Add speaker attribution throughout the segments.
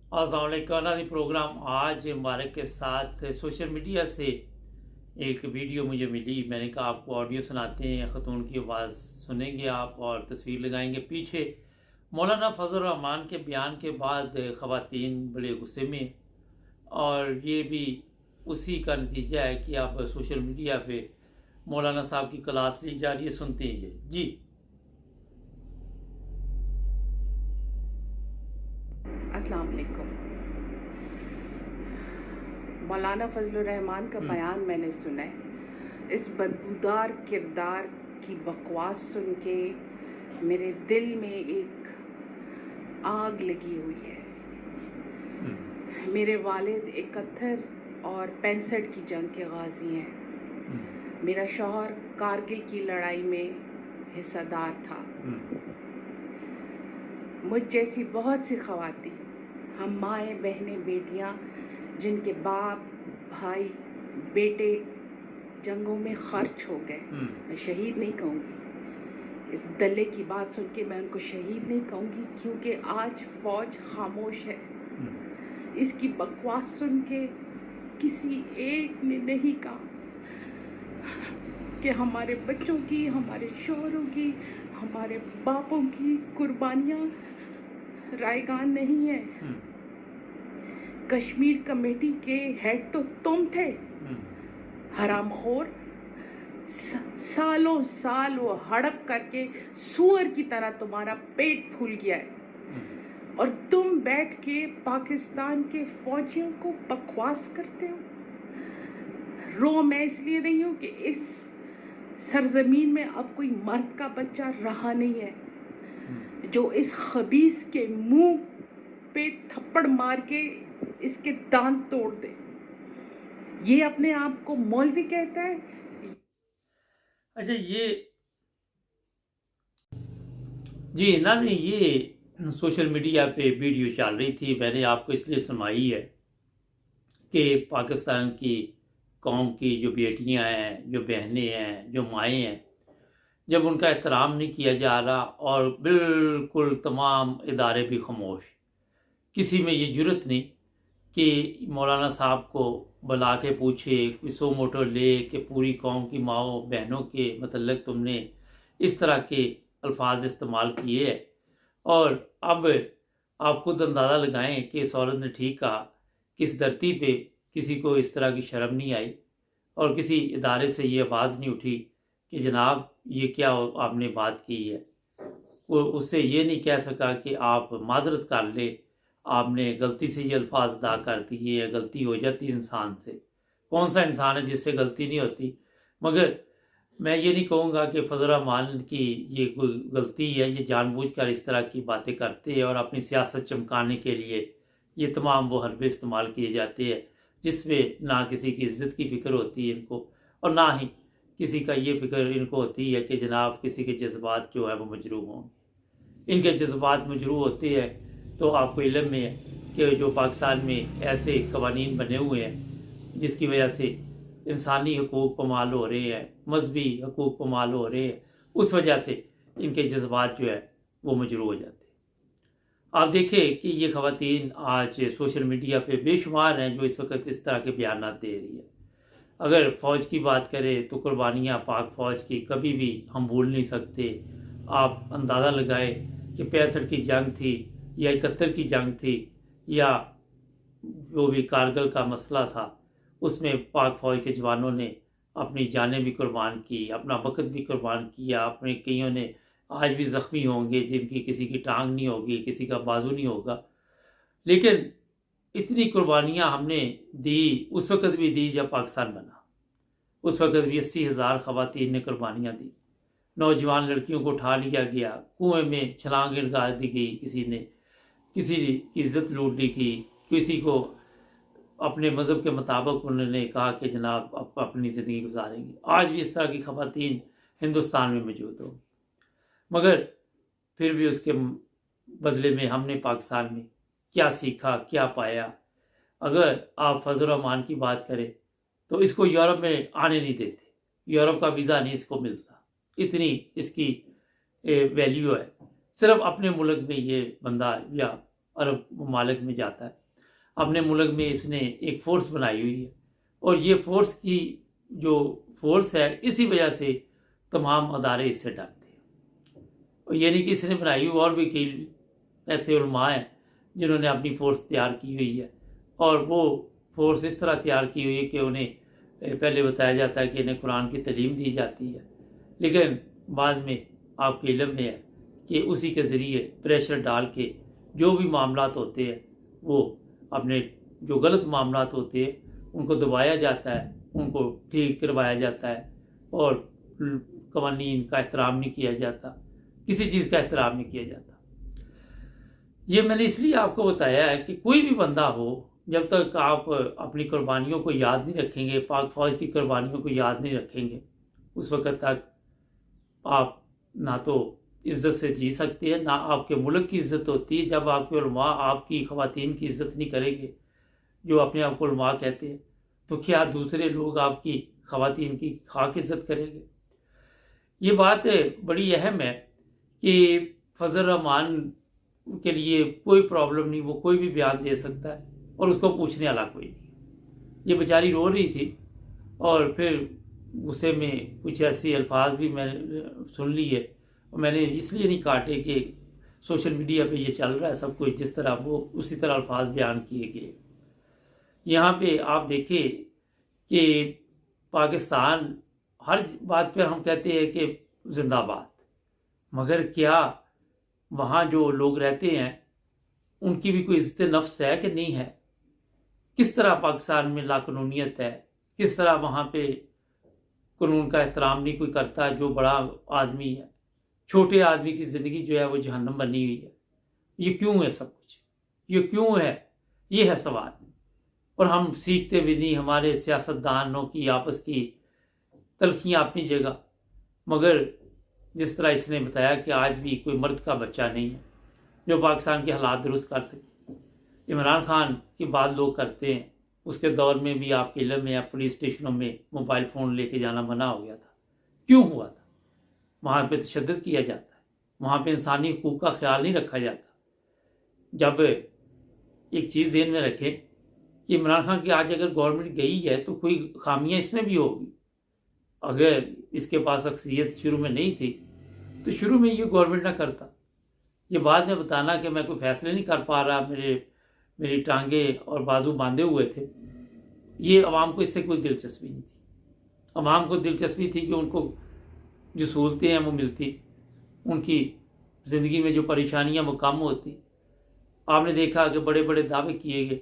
Speaker 1: अस्सलामुअलैकुम नाज़रीन। प्रोग्राम आज मुबारक के साथ सोशल मीडिया से एक वीडियो मुझे मिली। मैंने कहा आपको ऑडियो सुनाते हैं, ख़तून की आवाज़ सुनेंगे आप और तस्वीर लगाएंगे पीछे। मौलाना फजल रहमान के बयान के बाद ख़वातीन बड़े गुस्से में, और ये भी उसी का नतीजा है कि अब सोशल मीडिया पे मौलाना साहब की क्लास ली जा रही है। सुनते हैं ये जी।
Speaker 2: अस्सलाम वालेकुम। मौलाना फजलुर रहमान का बयान मैंने सुना है। इस बदबूदार किरदार की बकवास सुन के मेरे दिल में एक आग लगी हुई है। मेरे वालिद 71 और 65 की जंग के गाजी हैं। मेरा शौहर कारगिल की लड़ाई में हिस्सेदार था। मुझ जैसी बहुत सी ख़वातीन, हम माएँ बहनें बेटियाँ जिनके बाप भाई बेटे जंगों में खर्च हो गए, मैं शहीद नहीं कहूँगी। इस दल्ले की बात सुन के मैं उनको शहीद नहीं कहूँगी, क्योंकि आज फौज खामोश है। इसकी बकवास सुन के किसी एक ने नहीं कहा कि हमारे बच्चों की, हमारे शौहरों की, हमारे बापों की कुर्बानियाँ रायगान नहीं है। कश्मीर कमेटी के हेड तो तुम थे, हरामखोर। सालों साल वो हड़प करके सुअर की तरह तुम्हारा पेट फूल गया है, और तुम बैठ के पाकिस्तान के फौजियों को बकवास करते हो। रो मैं इसलिए रही हूँ कि इस सरजमीन में अब कोई मर्द का बच्चा रहा नहीं है जो इस खबीस के मुंह पे थप्पड़ मार के इसके दांत तोड़ दे। ये अपने आप को मौलवी कहता है।
Speaker 1: अच्छा, ये जी नाज़रीन, ये सोशल मीडिया पे वीडियो चल रही थी। मैंने आपको इसलिए सुनाई है कि पाकिस्तान की कौम की जो बेटियां हैं, जो बहनें हैं, जो माएँ हैं, जब उनका एहतराम नहीं किया जा रहा और बिल्कुल तमाम इदारे भी खामोश, किसी में ये जुर्रत नहीं कि मौलाना साहब को बुला के पूछे, कोई सो मोटो ले कि पूरी कौम की माओ बहनों के मतलब तुमने इस तरह के अल्फाज इस्तेमाल किए हैं। और अब आप खुद अंदाज़ा लगाएं कि इस औरत ने ठीक कहा, किस धरती पे किसी को इस तरह की शर्म नहीं आई और किसी इदारे से ये आवाज़ नहीं उठी कि जनाब ये क्या आपने बात की है। वो उससे ये नहीं कह सका कि आप माजरत कर ले, आपने गलती से ये अल्फाज अदा कर दिए, या गलती हो जाती इंसान से। कौन सा इंसान है जिससे गलती नहीं होती। मगर मैं ये नहीं कहूँगा कि फजल रहमान की ये कोई गलती है, ये जानबूझकर इस तरह की बातें करते हैं और अपनी सियासत चमकाने के लिए ये तमाम वो हरबे इस्तेमाल किए जाते हैं जिसमें ना किसी की इज्जत की फ़िक्र होती है इनको, और ना ही किसी का ये फ़िक्र इनको होती है कि जनाब किसी के जज्बात जो है वो मजरूह हों। इनके जज्बात मजरूह होते हैं तो आपको इल्म में है कि जो पाकिस्तान में ऐसे कवानीन बने हुए हैं जिसकी वजह से इंसानी हकूक़ पमाल हो रहे हैं, मजहबी हकूक़ पमाल हो रहे हैं, उस वजह से इनके जज्बात जो है वो मजरूह हो जाते हैं। आप देखें कि ये ख़वातीन आज सोशल मीडिया पे बेशुमार हैं जो इस वक्त इस तरह के बयान दे रही है। अगर फ़ौज की बात करें तो कुर्बानियाँ पाक फ़ौज की कभी भी हम भूल नहीं सकते। आप अंदाज़ा लगाए कि 65 की जंग थी या 71 की जंग थी या जो भी कारगिल का मसला था, उसमें पाक फ़ौज के जवानों ने अपनी जानें भी कुर्बान की, अपना वक़्त भी कुर्बान किया। अपने कईयों ने आज भी ज़ख्मी होंगे जिनकी किसी की टांग नहीं होगी, किसी का बाजू नहीं होगा, लेकिन इतनी कुर्बानियाँ हमने दी, उस वक़्त भी दी जब पाकिस्तान बना। उस वक़्त भी 80,000 ख़वातीन ने कुर्बानियाँ दी। नौजवान लड़कियों को उठा लिया गया, कुएं में छलांग लगा दी गई, किसी ने किसी की इज्जत लूट ली गई, किसी को अपने मज़हब के मुताबिक उन्होंने कहा कि जनाब आप अपनी ज़िंदगी गुजारेंगे। आज भी इस तरह की ख़वातीन हिंदुस्तान में मौजूद होंगी। मगर फिर भी उसके बदले में हमने पाकिस्तान में क्या सीखा, क्या पाया। अगर आप फजल रहमान की बात करें तो इसको यूरोप में आने नहीं देते, यूरोप का वीज़ा नहीं इसको मिलता, इतनी इसकी वैल्यू है। सिर्फ अपने मुल्क में ये बंदा या अरब ममालिक में जाता है, अपने मुल्क में इसने एक फ़ोर्स बनाई हुई है, और ये फ़ोर्स की जो फोर्स है इसी वजह से तमाम अदारे इससे डरते हैं। और ये नहीं कि इसने बनाई हुई, और भी कई ऐसे उलमा हैं जिन्होंने अपनी फ़ोर्स तैयार की हुई है, और वो फोर्स इस तरह तैयार की हुई है कि उन्हें पहले बताया जाता है कि इन्हें कुरान की तालीम दी जाती है, लेकिन बाद में आपके इल्म में है कि उसी के ज़रिए प्रेशर डाल के जो भी मामलात होते हैं, वो अपने जो गलत मामलात होते हैं उनको दबाया जाता है, उनको ठीक करवाया जाता है, और कवानीन का एहतराम नहीं किया जाता, किसी चीज़ का एहतराम नहीं किया जाता। ये मैंने इसलिए आपको बताया है कि कोई भी बंदा हो, जब तक आप अपनी कुर्बानियों को याद नहीं रखेंगे, पाक फ़ौज की कुर्बानियों को याद नहीं रखेंगे, उस वक़्त तक आप ना तो इज़्ज़त से जी सकते हैं, ना आपके मुल्क की इज़्ज़त होती है। जब आपके उलमा आपकी ख़वातीन की इज़्ज़त नहीं करेंगे, जो अपने आप को उलमा कहते हैं, तो क्या दूसरे लोग आपकी ख़वातीन की खाक इज़्ज़त करेंगे? ये बात बड़ी अहम है कि फजल रहमान के लिए कोई प्रॉब्लम नहीं, वो कोई भी बयान दे सकता है और उसको पूछने वाला कोई नहीं। ये बेचारी रो रही थी, और फिर गुस्से में कुछ ऐसे अल्फाज भी मैंने सुन लिए, और मैंने इसलिए नहीं काटे कि सोशल मीडिया पे ये चल रहा है सब कुछ, जिस तरह वो उसी तरह अल्फाज बयान किए गए। यहाँ पे आप देखें कि पाकिस्तान, हर बात पर हम कहते हैं कि जिंदाबाद, मगर क्या वहाँ जो लोग रहते हैं उनकी भी कोई इज्जत नफ्स है कि नहीं है? किस तरह पाकिस्तान में लाकानूनियत है, किस तरह वहाँ पे कानून का एहतराम नहीं कोई करता। जो बड़ा आदमी है, छोटे आदमी की ज़िंदगी जो है वो जहन्नम बनी हुई है। ये क्यों है सब कुछ? ये क्यों है? ये है सवाल। और हम सीखते भी नहीं। हमारे सियासतदानों की आपस की तलखियाँ अपनी जगह, मगर जिस तरह इसने बताया कि आज भी कोई मर्द का बच्चा नहीं है जो पाकिस्तान के हालात दुरुस्त कर सके। इमरान खान की बात लोग करते हैं, उसके दौर में भी आपके इल्म में या पुलिस स्टेशनों में मोबाइल फ़ोन लेके जाना मना हो गया था। क्यों हुआ था? वहाँ पे तशद्दुद किया जाता है, वहाँ पे इंसानी हकूक़ का ख्याल नहीं रखा जाता। जब एक चीज़ ज़हन में रखें कि इमरान खान की आज अगर गवर्नमेंट गई है तो कोई खामियां इसमें भी होगी। अगर इसके पास अक्सरियत शुरू में नहीं थी तो शुरू में ये गवर्नमेंट ना करता। ये बाद में बताना कि मैं कोई फैसले नहीं कर पा रहा, मेरी टांगे और बाजू बांधे हुए थे, ये अवाम को इससे कोई दिलचस्पी नहीं थी। अवाम को दिलचस्पी थी कि उनको जो सहूलतें हैं वो मिलती, उनकी ज़िंदगी में जो परेशानियां वो कम होती। आपने देखा कि बड़े बड़े दावे किए गए,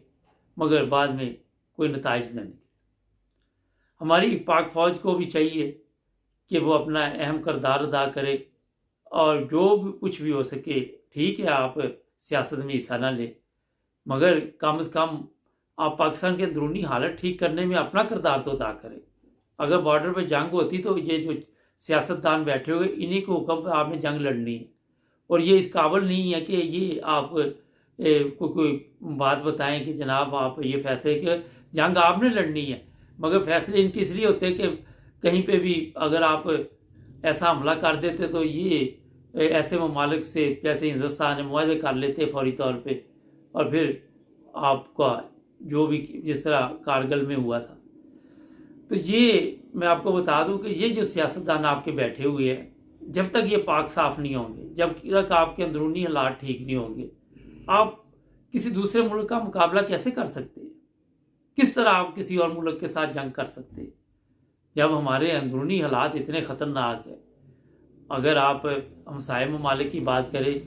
Speaker 1: मगर बाद में कोई नताइज न निकले। हमारी पाक फ़ौज को भी चाहिए कि वो अपना अहम किरदार अदा करे, और जो भी कुछ भी हो सके, ठीक है आप सियासत में हिस्सा ना लें, मगर कम से कम आप पाकिस्तान के अंदरूनी हालत ठीक करने में अपना किरदार तो अदा करें। अगर बॉर्डर पर जंग होती तो ये जो सियासतदान बैठे हुए, इन्हीं को हुक्म पर आपने जंग लड़नी है, और ये इस काबिल नहीं है कि ये आप कोई बात बताएं कि जनाब आप ये फैसले कि जंग आपने लड़नी है, मगर फैसले इनके इसलिए होते हैं कि कहीं पे भी अगर आप ऐसा हमला कर देते तो ये ऐसे ममालिक से जैसे हिंदुस्तान मुआहदे कर लेते फौरी तौर पे, और फिर आपका जो भी जिस तरह कारगिल में हुआ था। तो ये मैं आपको बता दूं कि ये जो सियासतदान आपके बैठे हुए हैं, जब तक ये पाक साफ नहीं होंगे, जब तक आपके अंदरूनी हालात ठीक नहीं होंगे, आप किसी दूसरे मुल्क का मुकाबला कैसे कर सकते हैं? किस तरह आप किसी और मुल्क के साथ जंग कर सकते हैं जब हमारे अंदरूनी हालात इतने ख़तरनाक है? अगर आप हमसाये ममालिक की बात करें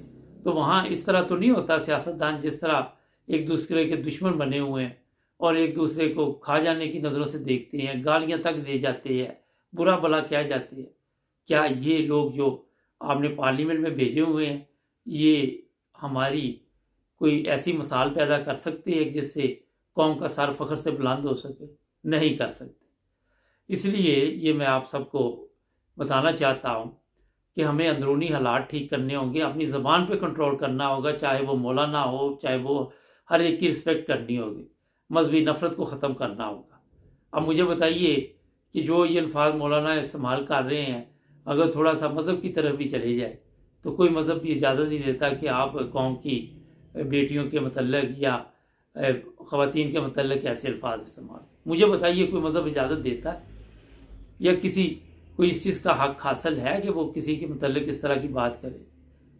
Speaker 1: तो वहाँ इस तरह तो नहीं होता। सियासतदान जिस तरह एक दूसरे के दुश्मन बने हुए हैं और एक दूसरे को खा जाने की नज़रों से देखते हैं, गालियाँ तक दे जाते हैं, बुरा भला कह जाते हैं। क्या ये लोग जो आपने पार्लियामेंट में भेजे हुए हैं, ये हमारी कोई ऐसी मिसाल पैदा कर सकते हैं जिससे कौम का सर फख्र से बुलंद हो सके? नहीं कर सकते। इसलिए ये मैं आप सबको बताना चाहता हूँ कि हमें अंदरूनी हालात ठीक करने होंगे, अपनी ज़बान पे कंट्रोल करना होगा, चाहे वो मौलाना हो, चाहे वो हर एक की रिस्पेक्ट करनी होगी, मजहबी नफ़रत को ख़त्म करना होगा। अब मुझे बताइए कि जो ये अल्फाज मौलाना इस्तेमाल कर रहे हैं, अगर थोड़ा सा मज़हब की तरफ भी चले जाए तो कोई मज़हब भी इजाज़त नहीं देता कि आप कौम की बेटियों के मतलब या ख़वातीन के मतलब ऐसे अल्फाज इस्तेमाल। मुझे बताइए, कोई मज़हब इजाज़त देता है या किसी कोई इस चीज़ का हक हासिल है कि वो किसी के मतलब इस तरह की बात करे?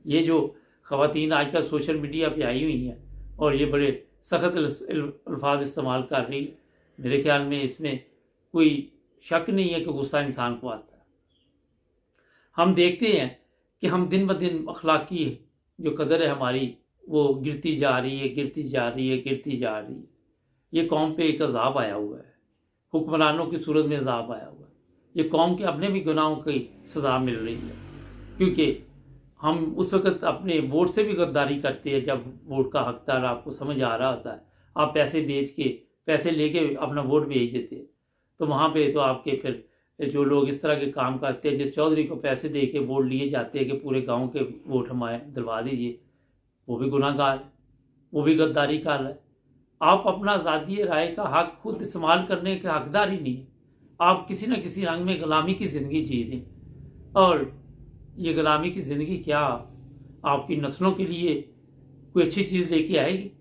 Speaker 1: ये जो ख़वातीन आजकल सोशल मीडिया पे आई हुई हैं और ये बड़े सख्त अल्फाज इस्तेमाल कर रही है, मेरे ख्याल में इसमें कोई शक नहीं है कि गुस्सा इंसान को आता है। हम देखते हैं कि हम दिन ब दिन अखलाकी जो कदर है हमारी वो गिरती जा रही है, गिरती जा रही है, गिरती जा रही है। ये कौम पे एक अजाब आया हुआ है, हुक्मरानों की सूरत में अजाब आया हुआ है। ये कौम के अपने भी गुनाहों की सज़ा मिल रही है, क्योंकि हम उस वक़्त अपने वोट से भी गद्दारी करते हैं जब वोट का हकदार आपको समझ आ रहा होता है। आप पैसे बेच के, पैसे लेके अपना वोट भेज देते हैं, तो वहाँ पे तो आपके फिर जो लोग इस तरह के काम करते हैं, जिस चौधरी को पैसे दे के वोट लिए जाते हैं कि पूरे गांव के वोट हमारे दिलवा दीजिए, वो भी गुनाहगार है, वो भी गद्दारी कर रहा है। आप अपना आज़ादी राय का हक खुद इस्तेमाल करने के हकदार ही नहीं है। आप किसी न किसी रंग में गुलामी की ज़िंदगी जी रहे हैं, और ये गुलामी की ज़िंदगी क्या आपकी नस्लों के लिए कोई अच्छी चीज़ लेके आएगी?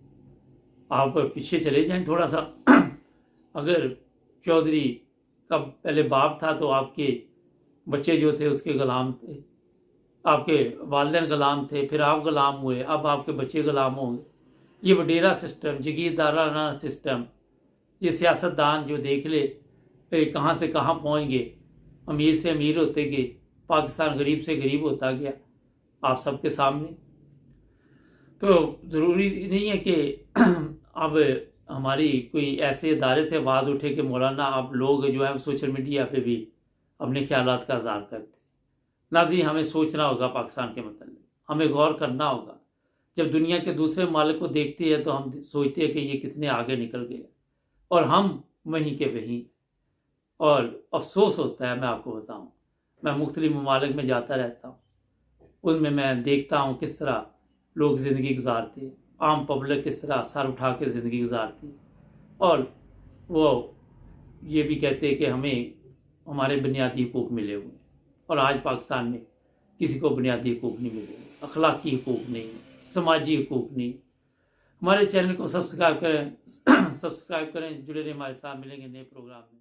Speaker 1: आप पीछे चले जाएं थोड़ा सा। अगर चौधरी का पहले बाप था तो आपके बच्चे जो थे उसके गुलाम थे, आपके वालिदैन गुलाम थे, फिर आप गुलाम हुए, अब आपके बच्चे गुलाम होंगे। ये वडेरा सिस्टम, जगीरदाराना सिस्टम, ये सियासतदान जो देख ले कहाँ से कहाँ पहुँच गए, अमीर से अमीर होते गए, पाकिस्तान गरीब से गरीब होता गया आप सबके सामने। तो ज़रूरी नहीं है कि अब हमारी कोई ऐसे इदारे से आवाज़ उठे कि मौलाना आप लोग जो है सोशल मीडिया पे भी अपने ख्यालात का इज़हार करते। नाज़रीन, हमें सोचना होगा पाकिस्तान के मतलब, हमें गौर करना होगा। जब दुनिया के दूसरे मालिक को देखते हैं तो हम सोचते हैं कि ये कितने आगे निकल गए, और हम वहीं के वहीं। और अफसोस होता है, मैं आपको बताऊं, मैं मुख्तलिफ ममालिक में जाता रहता हूँ, उनमें मैं देखता हूँ किस तरह लोग ज़िंदगी गुजारते हैं, आम पब्लिक किस तरह सर उठा के ज़िंदगी गुजारती है, और वो ये भी कहते हैं कि हमें हमारे बुनियादी हुकूक मिले हुए हैं। और आज पाकिस्तान में किसी को बुनियादी हुकूक नहीं मिले, अखलाकी हुकूक नहीं, समाजी हुकूक नहीं। हमारे चैनल को सब्सक्राइब करें, जुड़े रहें हमारे साथ। मिलेंगे नए प्रोग्राम में।